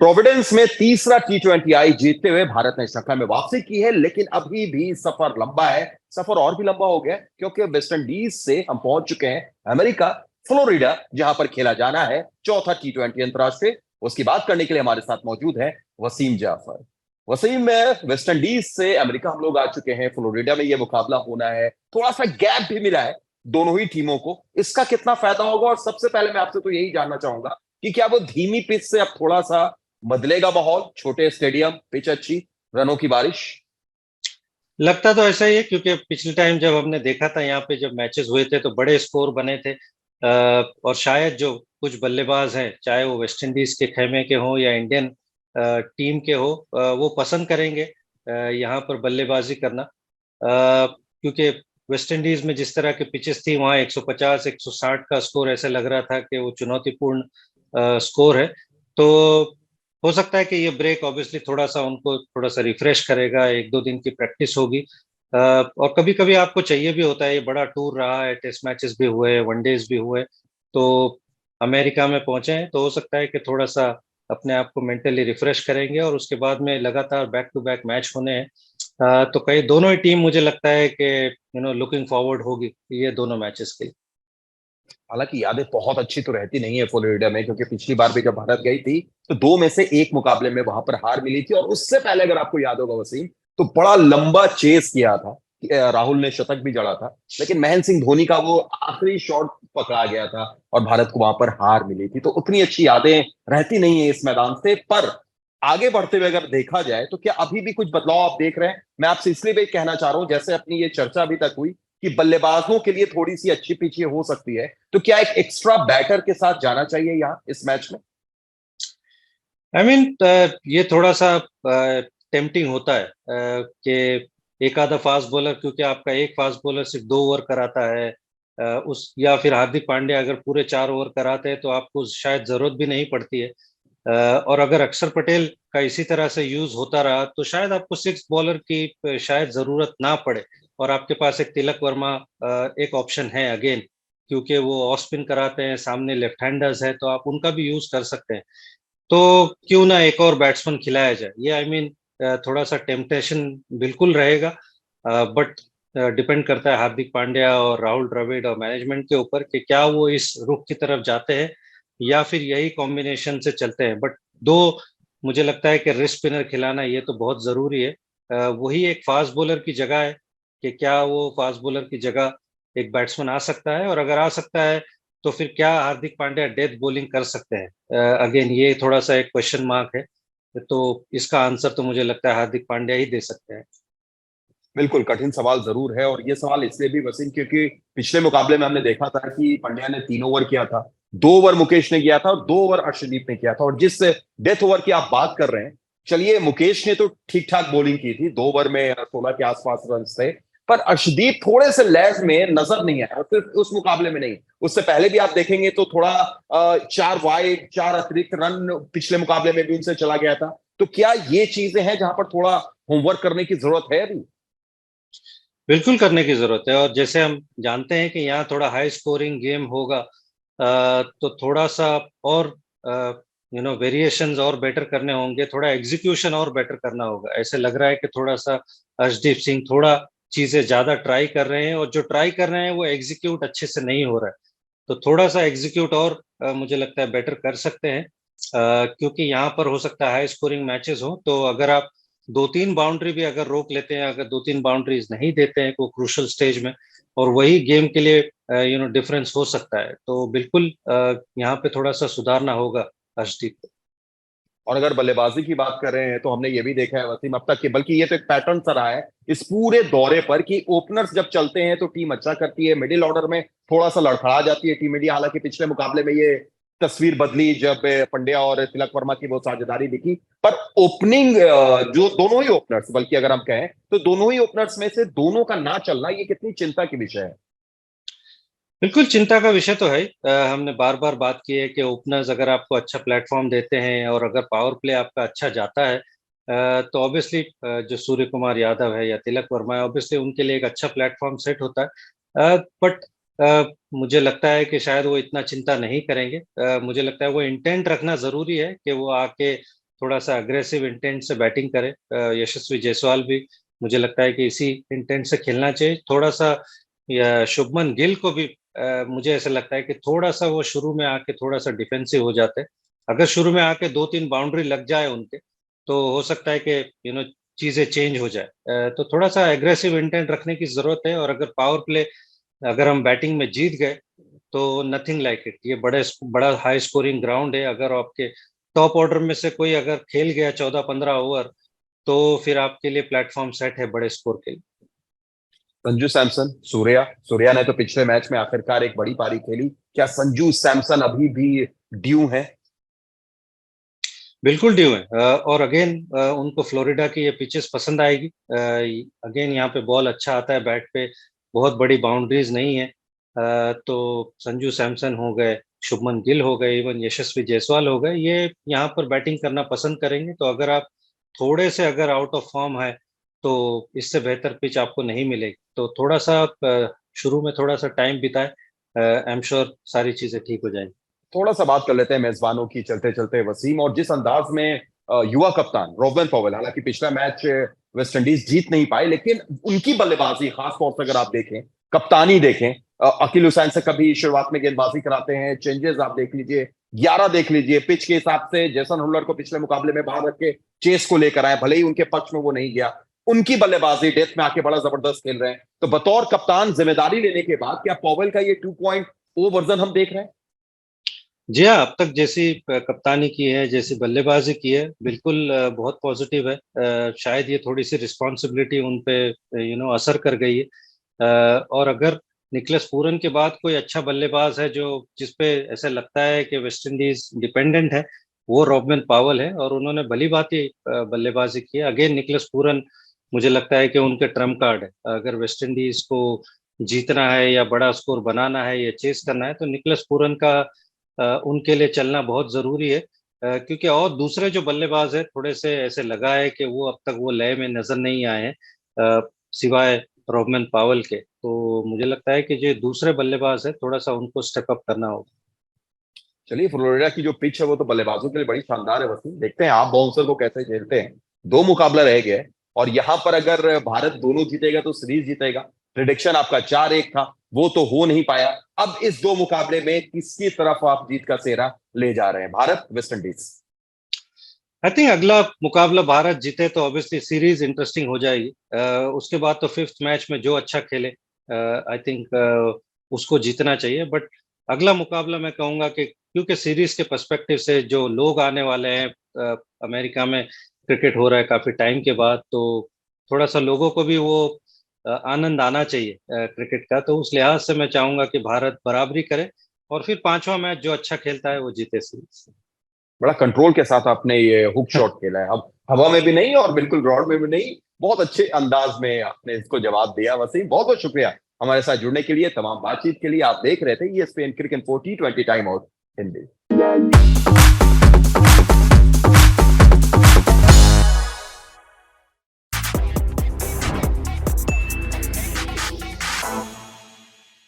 Providence में तीसरा T20I जीतते हुए भारत ने श्रृंखला में वापसी की है, लेकिन अभी भी सफर लंबा है। सफर और भी लंबा हो गया क्योंकि वेस्ट इंडीज से हम पहुंच चुके हैं अमेरिका, फ्लोरिडा, जहां पर खेला जाना है चौथा T20 अंतरराष्ट्रीय। उसकी बात करने के लिए हमारे साथ मौजूद है वसीम जाफर। वसीम, में वेस्ट इंडीज से अमेरिका हम लोग आ चुके हैं, फ्लोरिडा में ये मुकाबला होना है, थोड़ा सा गैप भी मिला है दोनों ही टीमों को। इसका कितना फायदा होगा? और सबसे पहले मैं आपसे तो यही जानना चाहूंगा कि क्या वो धीमी पिच से अब थोड़ा सा बदलेगा माहौल, छोटे स्टेडियम, पिच अच्छी, रनों की बारिश? लगता तो ऐसा ही है, क्योंकि पिछले टाइम जब हमने देखा था यहाँ पे, जब मैचेस हुए थे तो बड़े स्कोर बने थे। और शायद जो कुछ बल्लेबाज हैं, चाहे वो वेस्ट इंडीज के खेमे के हों या इंडियन टीम के हो, वो पसंद करेंगे यहाँ पर बल्लेबाजी करना। क्योंकि वेस्ट इंडीज में जिस तरह के पिचेस थी, वहाँ 150 160 का स्कोर ऐसे लग रहा था कि वो चुनौतीपूर्ण स्कोर है। तो हो सकता है कि ये ब्रेक ऑब्वियसली थोड़ा सा उनको थोड़ा सा रिफ्रेश करेगा, एक दो दिन की प्रैक्टिस होगी। और कभी कभी आपको चाहिए भी होता है, ये बड़ा टूर रहा है, टेस्ट मैचेस भी हुए, वनडेज भी हुए, तो अमेरिका में पहुंचे हैं तो हो सकता है कि थोड़ा सा अपने आप को मेंटली रिफ्रेश करेंगे, और उसके बाद में लगातार बैक टू बैक मैच होने हैं। तो कई दोनों ही टीम, मुझे लगता है कि लुकिंग फॉरवर्ड होगी ये दोनों मैचेस के लिए। हालांकि यादें बहुत अच्छी तो रहती नहीं है फ्लोरिडा में, क्योंकि पिछली बार भी जब भारत गई थी तो दो में से एक मुकाबले में वहां पर हार मिली थी। और उससे पहले अगर आपको याद होगा वसीम, तो बड़ा लंबा चेस किया था। राहुल ने शतक भी जड़ा था, लेकिन महेंद्र सिंह धोनी का वो आखिरी शॉट पकड़ा गया था और भारत को वहां पर हार मिली थी। तो उतनी अच्छी यादें रहती नहीं है इस मैदान से। पर आगे बढ़ते हुए अगर देखा जाए तो क्या अभी भी कुछ बदलाव आप देख रहे हैं? मैं आपसे इसलिए भी कहना चाह रहा हूं, जैसे अपनी ये चर्चा अभी तक हुई कि बल्लेबाजों के लिए थोड़ी सी अच्छी पिच हो सकती है, तो क्या एक एक्स्ट्रा बैटर के साथ जाना चाहिए यहाँ इस मैच में? आई मीन, ये थोड़ा सा टेम्पटिंग होता है कि एक आधा फास्ट बॉलर, क्योंकि आपका एक फास्ट बॉलर सिर्फ 2 ओवर कराता है, उस या फिर हार्दिक पांड्या अगर पूरे 4 ओवर कराते हैं तो आपको शायद जरूरत भी नहीं पड़ती है। और अगर अक्षर पटेल का इसी तरह से यूज होता रहा तो शायद आपको 6 बॉलर की शायद जरूरत ना पड़े, और आपके पास एक तिलक वर्मा एक ऑप्शन है अगेन, क्योंकि वो ऑफ स्पिन कराते हैं, सामने लेफ्ट हैंडर्स है, तो आप उनका भी यूज कर सकते हैं। तो क्यों ना एक और बैट्समैन खिलाया जाए, ये आई मीन थोड़ा सा टेम्पटेशन बिल्कुल रहेगा। बट डिपेंड करता है हार्दिक पांड्या और राहुल द्रविड़ और मैनेजमेंट के ऊपर कि क्या वो इस रुख की तरफ जाते हैं या फिर यही कॉम्बिनेशन से चलते हैं। बट दो, मुझे लगता है कि रिस्ट स्पिनर खिलाना ये तो बहुत जरूरी है। वही एक फास्ट बॉलर की जगह है कि क्या वो फास्ट बॉलर की जगह एक बैट्समैन आ सकता है, और अगर आ सकता है तो फिर क्या हार्दिक पांड्या डेथ बॉलिंग कर सकते हैं? अगेन ये थोड़ा सा एक क्वेश्चन मार्क है, तो इसका आंसर तो मुझे लगता है हार्दिक पांड्या ही दे सकते हैं। बिल्कुल कठिन सवाल जरूर है, और ये सवाल इसलिए भी वसीम क्योंकि पिछले मुकाबले में हमने देखा था कि पंड्या ने 3 ओवर किया था, 2 ओवर मुकेश ने किया था और 2 ओवर अर्शदीप ने किया था। और जिस डेथ ओवर की आप बात कर रहे हैं, चलिए मुकेश ने तो ठीक ठाक बॉलिंग की थी, 2 ओवर में 16 के आसपास रन थे। पर अर्शदीप थोड़े से लैस में नजर नहीं आया, और सिर्फ उस मुकाबले में नहीं, उससे पहले भी आप देखेंगे तो थोड़ा 4 वाइड, 4 अतिरिक्त रन पिछले मुकाबले में भी उनसे चला गया था। तो क्या ये चीजें हैं जहां पर थोड़ा होमवर्क करने की जरूरत है अभी? बिल्कुल करने की जरूरत है, और जैसे हम जानते हैं कि यहाँ थोड़ा हाई स्कोरिंग गेम होगा, तो थोड़ा सा और वेरिएशंस और बेटर करने होंगे, थोड़ा एग्जीक्यूशन और बेटर करना होगा। ऐसे लग रहा है कि थोड़ा सा अर्शदीप सिंह थोड़ा चीजें ज्यादा ट्राई कर रहे हैं, और जो ट्राई कर रहे हैं वो एग्जीक्यूट अच्छे से नहीं हो रहा है। तो थोड़ा सा एग्जीक्यूट और मुझे लगता है बेटर कर सकते हैं, क्योंकि यहाँ पर हो सकता है हाई स्कोरिंग मैचेस हो, तो अगर आप 2-3 बाउंड्री भी अगर रोक लेते हैं, अगर 2-3 बाउंड्रीज नहीं देते हैं को क्रूशल स्टेज में, और वही गेम के लिए डिफरेंस हो सकता है, तो बिल्कुल यहाँ पे थोड़ा सा सुधारना होगा अर्शदीप को। और अगर बल्लेबाजी की बात कर रहे हैं तो हमने ये भी देखा है वसीम अब तक कि, बल्कि ये तो एक पैटर्न सा रहा है इस पूरे दौरे पर, कि ओपनर्स जब चलते हैं तो टीम अच्छा करती है, मिडिल ऑर्डर में थोड़ा सा लड़खड़ा जाती है टीम इंडिया। हालांकि पिछले मुकाबले में ये तस्वीर बदली जब पंड्या और तिलक वर्मा की वो साझेदारी दिखी। पर ओपनिंग, जो दोनों ही ओपनर्स, बल्कि अगर हम कहें तो दोनों ही ओपनर्स में से दोनों का ना चलना, ये कितनी चिंता की विषय है? बिल्कुल चिंता का विषय तो है ही। हमने बार बार बात की है कि ओपनर्स अगर आपको अच्छा प्लेटफॉर्म देते हैं और अगर पावर प्ले आपका अच्छा जाता है, तो ऑब्वियसली जो सूर्य कुमार यादव है या तिलक वर्मा है, ऑब्वियसली उनके लिए एक अच्छा प्लेटफॉर्म सेट होता है। बट मुझे लगता है कि शायद वो इतना चिंता नहीं करेंगे। मुझे लगता है वो इंटेंट रखना जरूरी है कि वो आके थोड़ा सा अग्रेसिव इंटेंट से बैटिंग करे। यशस्वी जायसवाल भी मुझे लगता है कि इसी इंटेंट से खेलना चाहिए। थोड़ा सा या शुभमन गिल को भी मुझे ऐसा लगता है कि थोड़ा सा वो शुरू में आके थोड़ा सा डिफेंसिव हो जाते हैं। अगर शुरू में आके 2-3 बाउंड्री लग जाए उनके, तो हो सकता है कि चीजें चेंज हो जाए। तो थोड़ा सा एग्रेसिव इंटेंट रखने की जरूरत है। और अगर पावर प्ले, अगर हम बैटिंग में जीत गए, तो नथिंग लाइक इट। ये बड़ा हाई स्कोरिंग ग्राउंड है। अगर आपके टॉप ऑर्डर में से कोई अगर खेल गया 14-15 ओवर, तो फिर आपके लिए प्लेटफॉर्म सेट है बड़े स्कोर के लिए। संजू सैमसन, सूर्या ने तो पिछले मैच में आखिरकार एक बड़ी पारी खेली। क्या संजू सैमसन अभी भी ड्यू है? बिल्कुल ड्यू है। और अगेन उनको फ्लोरिडा की ये पिचेस पसंद आएगी। अगेन यहाँ पे बॉल अच्छा आता है बैट पे, बहुत बड़ी बाउंड्रीज नहीं है। तो संजू सैमसन हो गए, शुभमन गिल हो गए, इवन यशस्वी जायसवाल हो गए, ये यहाँ पर बैटिंग करना पसंद करेंगे। तो अगर आप थोड़े से अगर आउट ऑफ फॉर्म है, तो इससे बेहतर पिच आपको नहीं मिलेगी। तो थोड़ा सा शुरू में थोड़ा सा टाइम बिताए, आई एम श्योर सारी चीजें ठीक हो जाएंगी। थोड़ा सा बात कर लेते हैं मेजबानों की चलते चलते, वसीम। और जिस अंदाज में युवा कप्तान रोबन पॉवेल, हालांकि पिछला मैच वेस्ट इंडीज जीत नहीं पाए, लेकिन उनकी बल्लेबाजी खास तौर से अगर आप देखें, कप्तानी देखें, अकील हुसैन से कभी शुरुआत में गेंदबाजी कराते हैं, चेंजेस आप देख लीजिए, 11 देख लीजिए, पिच के हिसाब से जेसन होल्डर को पिछले मुकाबले में बाहर रख के चेस को लेकर आए, भले ही उनके पक्ष में वो नहीं गया। उनकी बल्लेबाजी डेथ में आके बड़ा जबरदस्त खेल रहे हैं। तो बतौर कप्तान जिम्मेदारी लेने के बाद क्या पॉवेल का ये 2.0 वर्जन हम देख रहे हैं? जी हाँ, अब तक जैसी कप्तानी की है, जैसी बल्लेबाजी की है, बिल्कुल बहुत पॉजिटिव है। शायद ये थोड़ी सी रिस्पॉन्सिबिलिटी उन पे असर कर गई है। और अगर निकलस पूरन के बाद कोई अच्छा बल्लेबाज है जो जिसपे ऐसा लगता है कि वेस्ट इंडीज डिपेंडेंट है, वो रॉबमन पावल है। और उन्होंने भली बात ही बल्लेबाजी की है। अगेन निकलस पूरन मुझे लगता है कि उनके ट्रम्प कार्ड है। अगर वेस्ट इंडीज को जीतना है या बड़ा स्कोर बनाना है या चेस करना है, तो निकलस पूरन का उनके लिए चलना बहुत जरूरी है। क्योंकि और दूसरे जो बल्लेबाज है, थोड़े से ऐसे लगा है कि वो अब तक वो लय में नजर नहीं आए हैं, सिवाय रॉबमन पावल के। तो मुझे लगता है कि जो दूसरे बल्लेबाज है, थोड़ा सा उनको स्टेप अप करना होगा। चलिए, फ्लोरिडा की जो पिच है वो तो बल्लेबाजों के लिए बड़ी शानदार है वसीम। देखते हैं आप बाउंसर को कैसे खेलते हैं। 2 मुकाबला रह गया है और यहाँ पर अगर भारत दोनों जीतेगा तो सीरीज जीतेगा। प्रिडिक्शन आपका 4-1 था, वो तो हो नहीं पाया। अब इस 2 मुकाबले में किसकी तरफ आप जीत का सेहरा ले जा रहे हैं, Bharat West Indies? I think अगला मुकाबला भारत जीते तो ऑब्वियसली सीरीज इंटरेस्टिंग हो जाएगी। उसके बाद तो 5th मैच में जो अच्छा खेले, आई थिंक उसको जीतना चाहिए। बट अगला मुकाबला मैं कहूंगा कि क्योंकि सीरीज के पर्सपेक्टिव से जो लोग आने वाले हैं, अमेरिका में क्रिकेट हो रहा है काफी टाइम के बाद, तो थोड़ा सा लोगों को भी वो आनंद आना चाहिए क्रिकेट का। तो उस लिहाज से मैं चाहूंगा कि भारत बराबरी करे और फिर 5वां मैच जो अच्छा खेलता है वो जीते सीरीज। बड़ा कंट्रोल के साथ आपने ये हुक शॉट खेला है, अब हवा में भी नहीं और बिल्कुल रॉड में भी नहीं। बहुत अच्छे अंदाज में आपने इसको जवाब दिया वसीम। बहुत बहुत शुक्रिया हमारे साथ जुड़ने के लिए, तमाम बातचीत के लिए। आप देख रहे थे ESPN cricket info T20 time out Hindi.